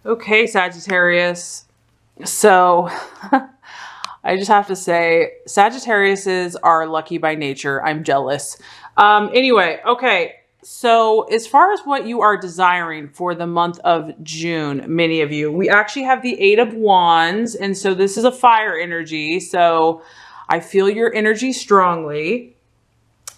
Okay, Sagittarius. So I just have to say, Sagittariuses are lucky by nature. I'm jealous. Anyway, okay. So as far as what you are desiring for the month of June, many of you, we actually have the Eight of Wands. And so this is a fire energy. So I feel your energy strongly.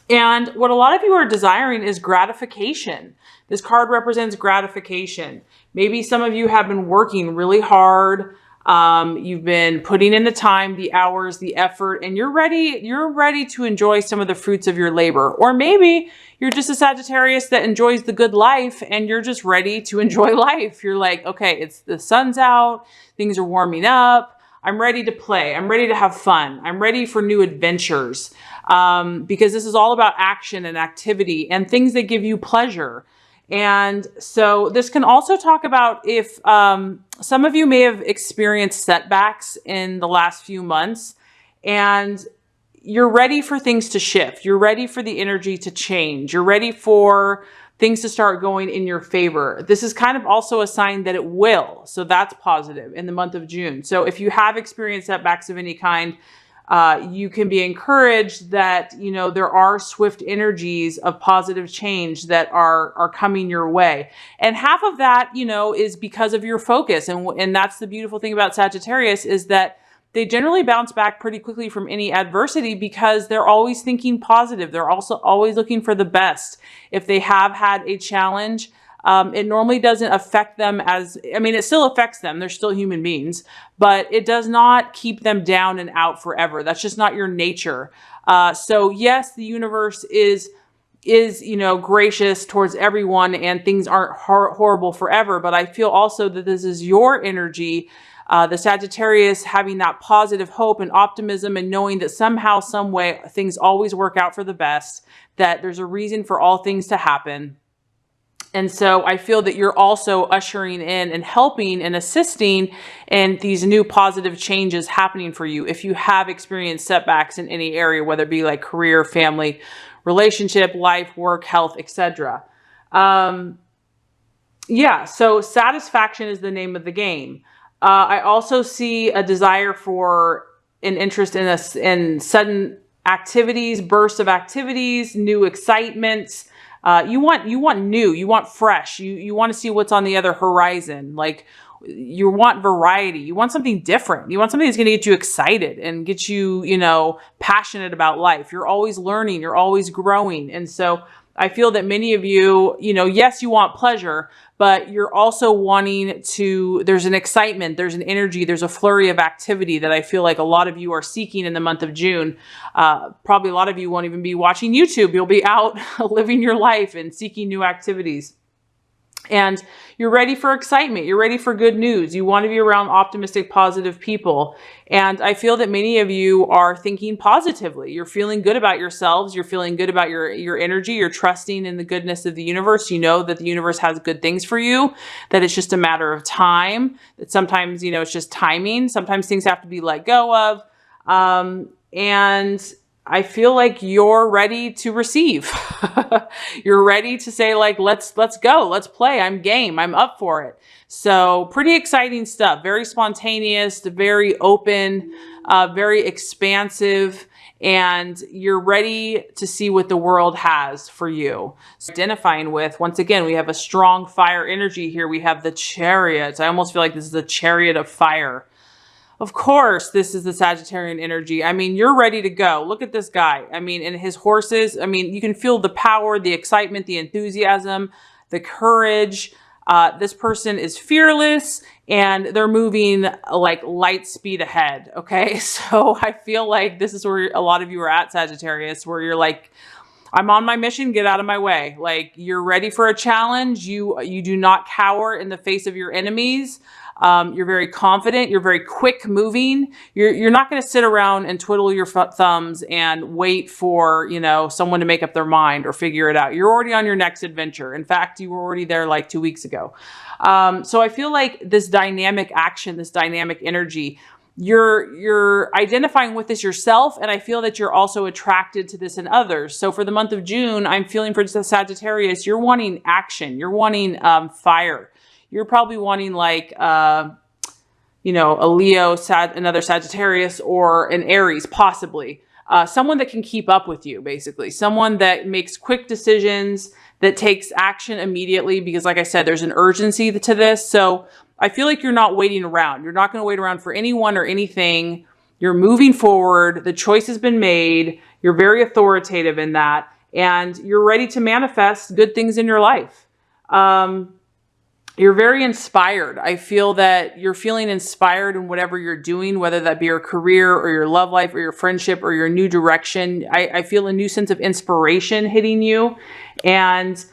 And what a lot of you are desiring is gratification. This card represents gratification. Maybe some of you have been working really hard. You've been putting in the time, the hours, the effort, and you're ready to enjoy some of the fruits of your labor. Or maybe you're just a Sagittarius that enjoys the good life and you're just ready to enjoy life. You're like, okay, the sun's out, things are warming up. I'm ready to play. I'm ready to have fun. I'm ready for new adventures. Because this is all about action and activity and things that give you pleasure. And so this can also talk about if some of you may have experienced setbacks in the last few months and you're ready for things to shift. You're ready for the energy to change. You're ready for things to start going in your favor. This is kind of also a sign that it will. So that's positive in the month of June. So if you have experienced setbacks of any kind, you can be encouraged that, you know, there are swift energies of positive change that are coming your way. And half of that, you know, is because of your focus. And that's the beautiful thing about Sagittarius is that they generally bounce back pretty quickly from any adversity because they're always thinking positive. They're also always looking for the best. If they have had a challenge, it normally doesn't affect them it still affects them. They're still human beings, but it does not keep them down and out forever. That's just not your nature. So yes, the universe is, you know, gracious towards everyone and things aren't horrible forever. But I feel also that this is your energy, the Sagittarius having that positive hope and optimism and knowing that somehow, some way, things always work out for the best, that there's a reason for all things to happen. And so I feel that you're also ushering in and helping and assisting in these new positive changes happening for you. If you have experienced setbacks in any area, whether it be like career, family, relationship, life, work, health, etc. Yeah, so satisfaction is the name of the game. I also see a desire for an interest in sudden activities, bursts of activities, new excitements. You want new, you want fresh, you want to see what's on the other horizon. Like you want variety, you want something different. You want something that's going to get you excited and get you, you know, passionate about life. You're always learning, you're always growing. And so I feel that many of you, you know, yes, you want pleasure, but you're also wanting to, there's an excitement, there's an energy, there's a flurry of activity that I feel like a lot of you are seeking in the month of June. Probably a lot of you won't even be watching YouTube. You'll be out living your life and seeking new activities. And you're ready for excitement. You're ready for good news. You want to be around optimistic, positive people. And I feel that many of you are thinking positively. You're feeling good about yourselves. You're feeling good about your energy. You're trusting in the goodness of the universe. You know that the universe has good things for you, that it's just a matter of time, that sometimes, you know, it's just timing. Sometimes things have to be let go of. And I feel like you're ready to receive. You're ready to say like, let's go, let's play. I'm game. I'm up for it. So pretty exciting stuff. Very spontaneous, very open, very expansive, and you're ready to see what the world has for you. So identifying with, once again, we have a strong fire energy here. We have the Chariot. I almost feel like this is the Chariot of fire. Of course, this is the Sagittarian energy. I mean, you're ready to go. Look at this guy. I mean, and his horses. I mean, you can feel the power, the excitement, the enthusiasm, the courage. This person is fearless and they're moving like light speed ahead. Okay. So I feel like this is where a lot of you are at, Sagittarius, where you're like, I'm on my mission, get out of my way. Like you're ready for a challenge. You do not cower in the face of your enemies. You're very confident. You're very quick moving. You're not going to sit around and twiddle your thumbs and wait for, you know, someone to make up their mind or figure it out. You're already on your next adventure. In fact, you were already there like 2 weeks ago. So I feel like this dynamic action, this dynamic energy, you're identifying with this yourself. And I feel that you're also attracted to this in others. So for the month of June, I'm feeling for Sagittarius, you're wanting action. You're wanting fire. you're probably wanting like, you know, a Leo, another Sagittarius, or an Aries, possibly. Someone that can keep up with you, basically. Someone that makes quick decisions, that takes action immediately, because like I said, there's an urgency to this. So I feel like you're not waiting around. You're not going to wait around for anyone or anything. You're moving forward. The choice has been made. You're very authoritative in that. And you're ready to manifest good things in your life. You're very inspired. I feel that you're feeling inspired in whatever you're doing, whether that be your career or your love life or your friendship or your new direction. I feel a new sense of inspiration hitting you. And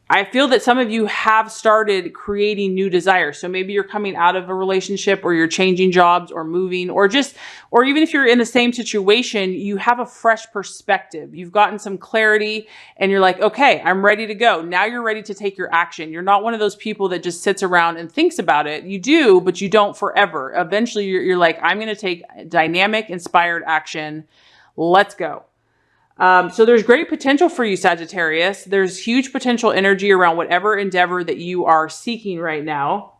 I feel that some of you have started creating new desires. So maybe you're coming out of a relationship, or you're changing jobs or moving, or even if you're in the same situation, you have a fresh perspective. You've gotten some clarity and you're like, okay, I'm ready to go. Now you're ready to take your action. You're not one of those people that just sits around and thinks about it. You do, but you don't forever. Eventually you're like, I'm going to take dynamic, inspired action. Let's go. So there's great potential for you, Sagittarius. There's huge potential energy around whatever endeavor that you are seeking right now.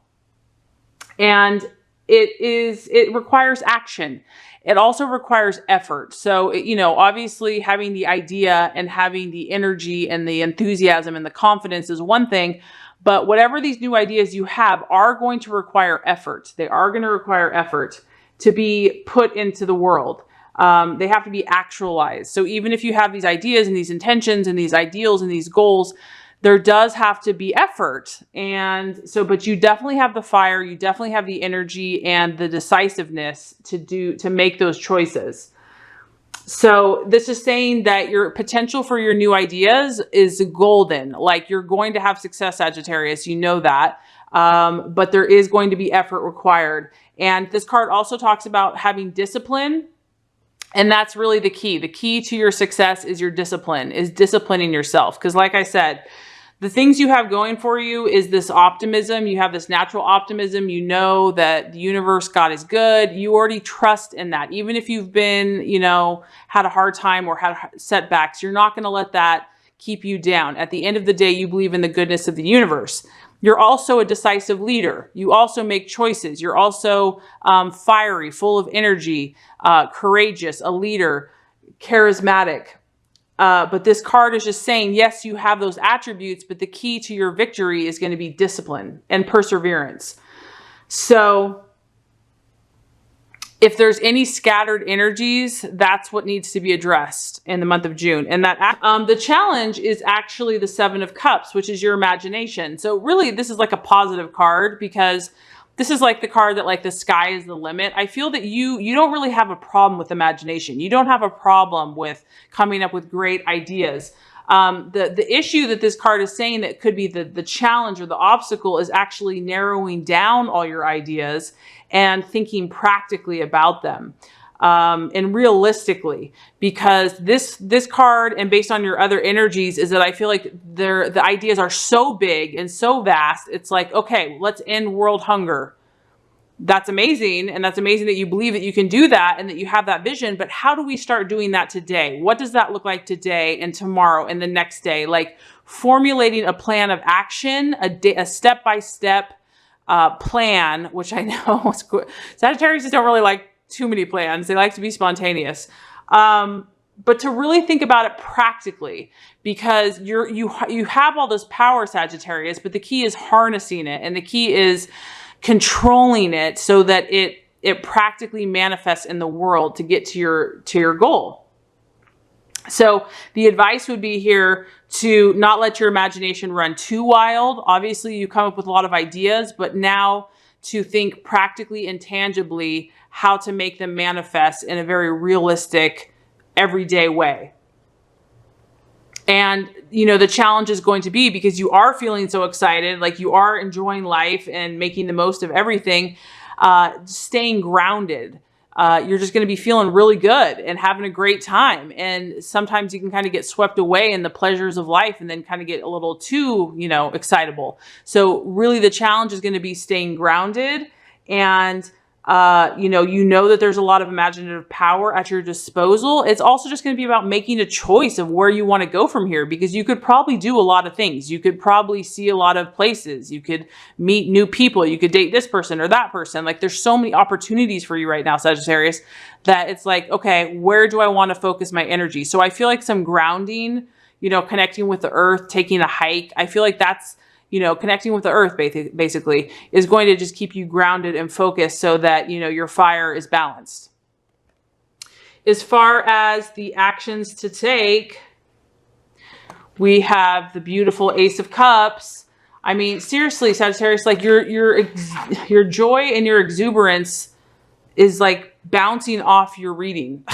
And it requires action. It also requires effort. So, you know, obviously having the idea and having the energy and the enthusiasm and the confidence is one thing, but whatever these new ideas you have are going to require effort. They are going to require effort to be put into the world. They have to be actualized. So even if you have these ideas and these intentions and these ideals and these goals, there does have to be effort. And so, but you definitely have the fire, you definitely have the energy and the decisiveness to make those choices. So this is saying that your potential for your new ideas is golden. Like, you're going to have success, Sagittarius, you know that. But there is going to be effort required. And this card also talks about having discipline. And that's really the key. The key to your success is your discipline, is disciplining yourself. Because like I said, the things you have going for you is this optimism. You have this natural optimism. You know that the universe, God is good. You already trust in that. Even if you've been, you know, had a hard time or had setbacks, you're not going to let that keep you down. At the end of the day, you believe in the goodness of the universe. You're also a decisive leader. You also make choices. You're also fiery, full of energy, courageous, a leader, charismatic. But this card is just saying, yes, you have those attributes, but the key to your victory is going to be discipline and perseverance. So if there's any scattered energies, that's what needs to be addressed in the month of June. And that the challenge is actually the 7 of Cups, which is your imagination. So really, this is like a positive card, because this is like the card that, like, the sky is the limit. I feel that you don't really have a problem with imagination. You don't have a problem with coming up with great ideas. The issue that this card is saying that could be the challenge or the obstacle is actually narrowing down all your ideas and thinking practically about them, and realistically, because this card, and based on your other energies, is that I feel like the ideas are so big and so vast. It's like, okay, let's end world hunger. That's amazing. And that's amazing that you believe that you can do that and that you have that vision. But how do we start doing that today? What does that look like today and tomorrow and the next day? Like, formulating a plan of action, a step-by-step plan, which I know Sagittarius don't really like too many plans. They like to be spontaneous. But to really think about it practically, because you have all this power, Sagittarius, but the key is harnessing it, and the key is controlling it so that it practically manifests in the world to get to your goal. So the advice would be here to not let your imagination run too wild. Obviously, you come up with a lot of ideas, but now to think practically and tangibly how to make them manifest in a very realistic, everyday way. And, you know, the challenge is going to be, because you are feeling so excited, like you are enjoying life and making the most of everything, staying grounded. You're just going to be feeling really good and having a great time. And sometimes you can kind of get swept away in the pleasures of life and then kind of get a little too, you know, excitable. So really the challenge is going to be staying grounded and You know that there's a lot of imaginative power at your disposal. It's also just going to be about making a choice of where you want to go from here, because you could probably do a lot of things. You could probably see a lot of places. You could meet new people. You could date this person or that person. Like, there's so many opportunities for you right now, Sagittarius, that it's like, okay, where do I want to focus my energy? So I feel like some grounding, connecting with the earth, taking a hike. I feel like that's, connecting with the earth basically is going to just keep you grounded and focused so that, your fire is balanced. As far as the actions to take, we have the beautiful Ace of Cups. I mean, seriously, Sagittarius, like your joy and your exuberance is like bouncing off your reading.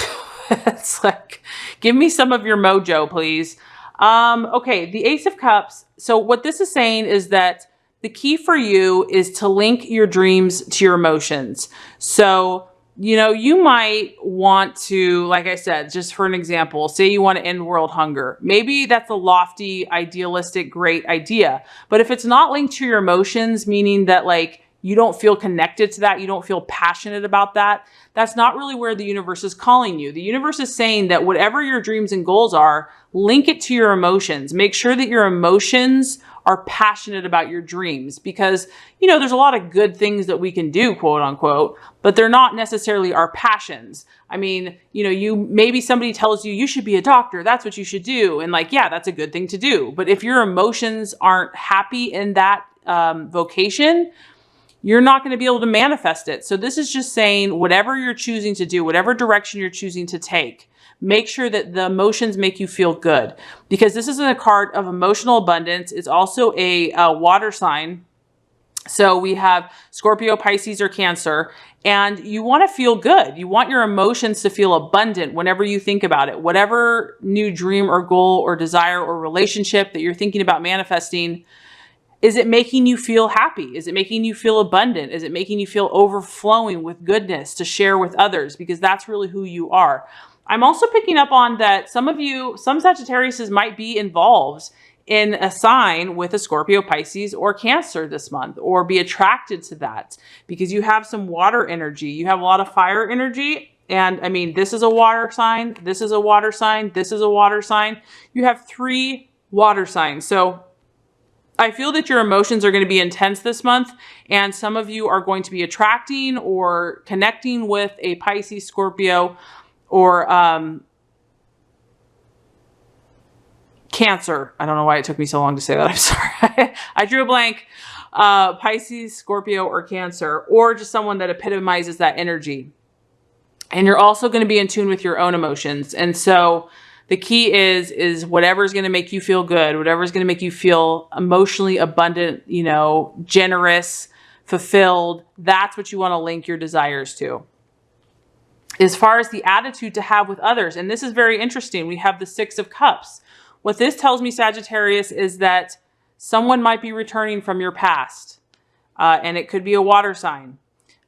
It's like, give me some of your mojo, please. Okay, the Ace of Cups. So what this is saying is that the key for you is to link your dreams to your emotions. So, you might want to, like I said, just for an example, say you want to end world hunger. Maybe that's a lofty, idealistic, great idea. But if it's not linked to your emotions, meaning that like you don't feel connected to that, you don't feel passionate about that, that's not really where the universe is calling you. The universe is saying that whatever your dreams and goals are, link it to your emotions. Make sure that your emotions are passionate about your dreams, because, there's a lot of good things that we can do, quote unquote, but they're not necessarily our passions. I mean, maybe somebody tells you should be a doctor. That's what you should do. And like, yeah, that's a good thing to do. But if your emotions aren't happy in that vocation, you're not going to be able to manifest it. So this is just saying whatever you're choosing to do, whatever direction you're choosing to take, make sure that the emotions make you feel good, because this isn't a card of emotional abundance. It's also a water sign. So we have Scorpio, Pisces, or Cancer, and you want to feel good. You want your emotions to feel abundant whenever you think about it. Whatever new dream or goal or desire or relationship that you're thinking about manifesting, is it making you feel happy? Is it making you feel abundant? Is it making you feel overflowing with goodness to share with others? Because that's really who you are. I'm also picking up on that some Sagittariuses might be involved in a sign with a Scorpio, Pisces, or Cancer this month, or be attracted to that because you have some water energy. You have a lot of fire energy. And I mean, this is a water sign. This is a water sign. This is a water sign. You have 3 water signs. So I feel that your emotions are going to be intense this month, and some of you are going to be attracting or connecting with a Pisces, Scorpio, or Cancer. I don't know why it took me so long to say that. I'm sorry. I drew a blank. Pisces, Scorpio, or Cancer, or just someone that epitomizes that energy. And you're also going to be in tune with your own emotions. And so the key is whatever's going to make you feel good, whatever's going to make you feel emotionally abundant, generous, fulfilled. That's what you want to link your desires to. As far as the attitude to have with others, and this is very interesting, we have the 6 of Cups. What this tells me, Sagittarius, is that someone might be returning from your past, and it could be a water sign.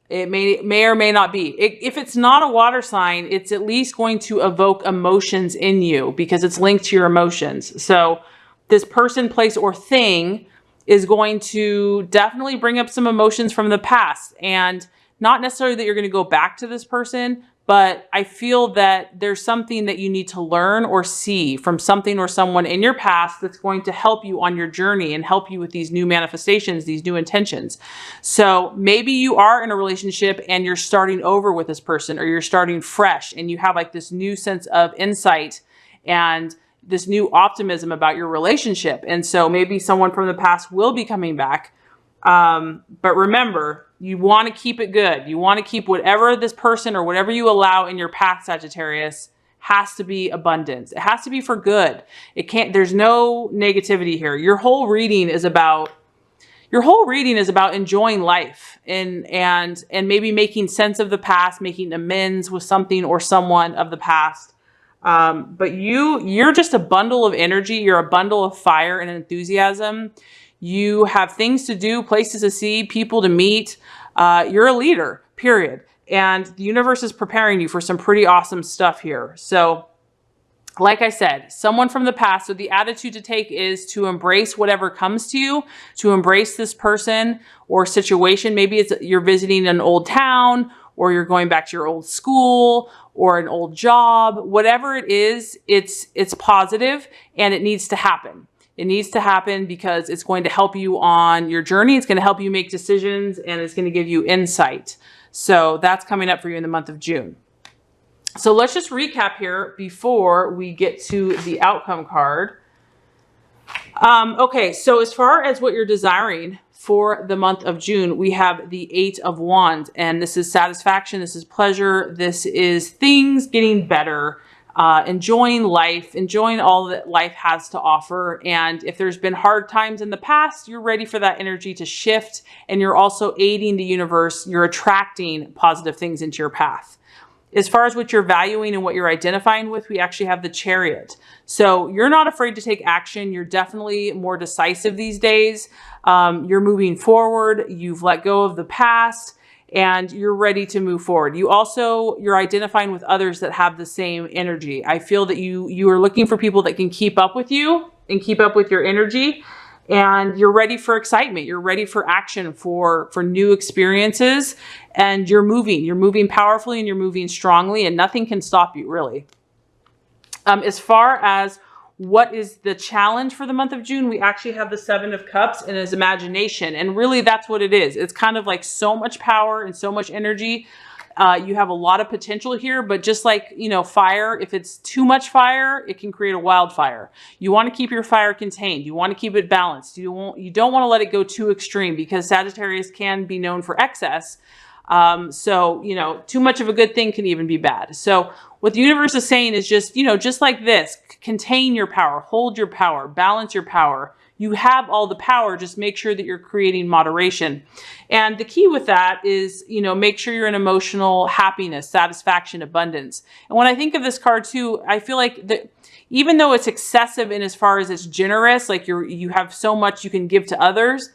It may or may not be. If it's not a water sign, it's at least going to evoke emotions in you because it's linked to your emotions. So this person, place, or thing is going to definitely bring up some emotions from the past, and not necessarily that you're going to go back to this person, but I feel that there's something that you need to learn or see from something or someone in your past that's going to help you on your journey and help you with these new manifestations, these new intentions. So maybe you are in a relationship and you're starting over with this person, or you're starting fresh and you have like this new sense of insight and this new optimism about your relationship. And so maybe someone from the past will be coming back. But remember, you want to keep it good. You want to keep whatever this person or whatever you allow in your path, Sagittarius, has to be abundance. It has to be for good. There's no negativity here. Your whole reading is about enjoying life and maybe making sense of the past, making amends with something or someone of the past. But you're just a bundle of energy. You're a bundle of fire and enthusiasm. You have things to do, places to see, people to meet. You're a leader, period. And the universe is preparing you for some pretty awesome stuff here. So like I said, someone from the past. So the attitude to take is to embrace whatever comes to you, to embrace this person or situation. Maybe it's you're visiting an old town, or you're going back to your old school or an old job. Whatever it is, it's positive and it needs to happen. It needs to happen because it's going to help you on your journey. It's going to help you make decisions, and it's going to give you insight. So that's coming up for you in the month of June. So let's just recap here before we get to the outcome card. Okay, so as far as what you're desiring for the month of June, we have the 8 of Wands, and this is satisfaction, this is pleasure, this is things getting better, enjoying life, enjoying all that life has to offer. And if there's been hard times in the past, you're ready for that energy to shift, and you're also aiding the universe. You're attracting positive things into your path. As far as what you're valuing and what you're identifying with, we actually have the Chariot. So you're not afraid to take action. You're definitely more decisive these days. You're moving forward. You've let go of the past and you're ready to move forward. You're identifying with others that have the same energy. I feel that you are looking for people that can keep up with you and keep up with your energy. And you're ready for excitement. You're ready for action, for new experiences, and you're moving powerfully and you're moving strongly, and nothing can stop you, really. As far as what is the challenge for the month of June, we actually have the 7 of Cups and his imagination. And really that's what it is. It's kind of like so much power and so much energy. You have a lot of potential here, but just like, fire, if it's too much fire, it can create a wildfire. You want to keep your fire contained. You want to keep it balanced. You don't want to let it go too extreme, because Sagittarius can be known for excess. So, too much of a good thing can even be bad. So what the universe is saying is just like this, contain your power, hold your power, balance your power. You have all the power, just make sure that you're creating moderation. And the key with that is, make sure you're in emotional happiness, satisfaction, abundance. And when I think of this card too, I feel like that even though it's excessive in as far as it's generous, like you have so much you can give to others,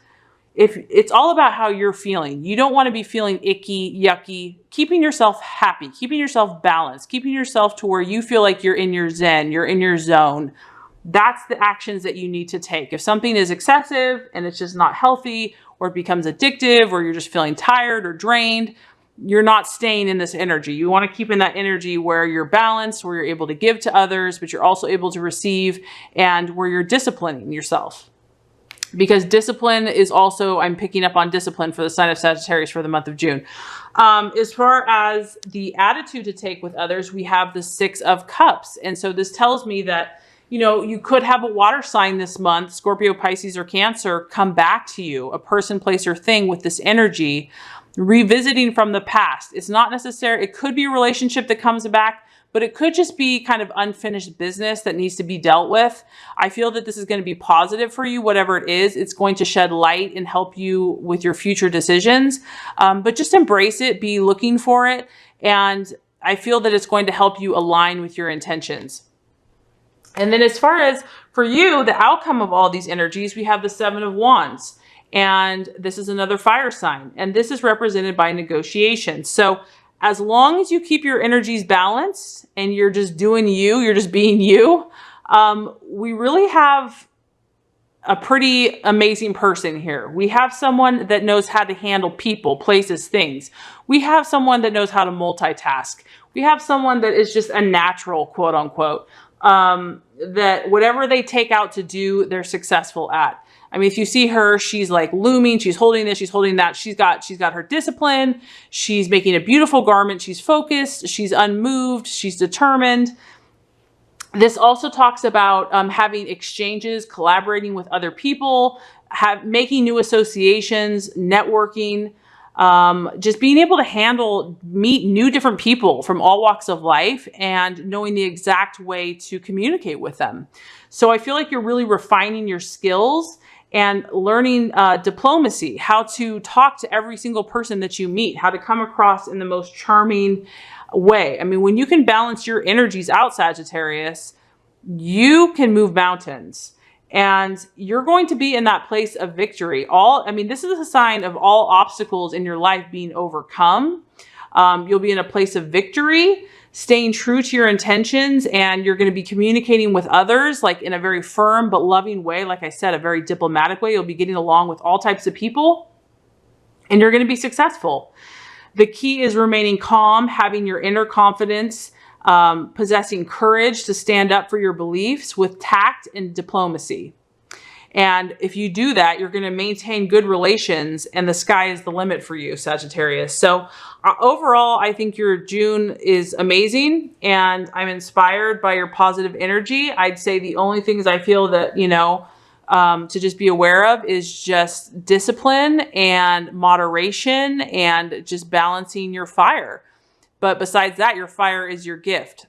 if it's all about how you're feeling. You don't want to be feeling icky, yucky, keeping yourself happy, keeping yourself balanced, keeping yourself to where you feel like you're in your zen, you're in your zone. That's the actions that you need to take. If something is excessive and it's just not healthy, or it becomes addictive, or you're just feeling tired or drained, you're not staying in this energy. You want to keep in that energy where you're balanced, where you're able to give to others, but you're also able to receive, and where you're disciplining yourself. Because discipline is also, I'm picking up on discipline for the sign of Sagittarius for the month of June. As far as the attitude to take with others, we have the 6 of Cups. And so this tells me that you could have a water sign this month, Scorpio, Pisces, or Cancer, come back to you, a person, place, or thing with this energy, revisiting from the past. It's not necessary. It could be a relationship that comes back, but it could just be kind of unfinished business that needs to be dealt with. I feel that this is going to be positive for you, whatever it is. It's going to shed light and help you with your future decisions. But just embrace it, be looking for it. And I feel that it's going to help you align with your intentions. And then as far as for you, the outcome of all these energies, we have the 7 of Wands. And this is another fire sign. And this is represented by negotiation. So as long as you keep your energies balanced and you're just doing you, you're just being you, we really have a pretty amazing person here. We have someone that knows how to handle people, places, things. We have someone that knows how to multitask. We have someone that is just a natural, quote unquote, that whatever they take out to do, they're successful at. I mean, if you see her, she's like looming, she's holding this, she's holding that. She's got her discipline. She's making a beautiful garment. She's focused. She's unmoved. She's determined. This also talks about having exchanges, collaborating with other people, making new associations, networking, just being able to meet new different people from all walks of life and knowing the exact way to communicate with them. So I feel like you're really refining your skills and learning diplomacy, how to talk to every single person that you meet, how to come across in the most charming way. I mean, when you can balance your energies out, Sagittarius, you can move mountains. And you're going to be in that place of victory. This is a sign of all obstacles in your life being overcome. You'll be in a place of victory, staying true to your intentions, and you're going to be communicating with others like in a very firm but loving way. Like I said, a very diplomatic way. You'll be getting along with all types of people, and you're going to be successful. The key is remaining calm, having your inner confidence, possessing courage to stand up for your beliefs with tact and diplomacy. And if you do that, you're going to maintain good relations, and the sky is the limit for you, Sagittarius. So overall, I think your June is amazing, and I'm inspired by your positive energy. I'd say the only things I feel that, to just be aware of is just discipline and moderation and just balancing your fire. But besides that, your fire is your gift.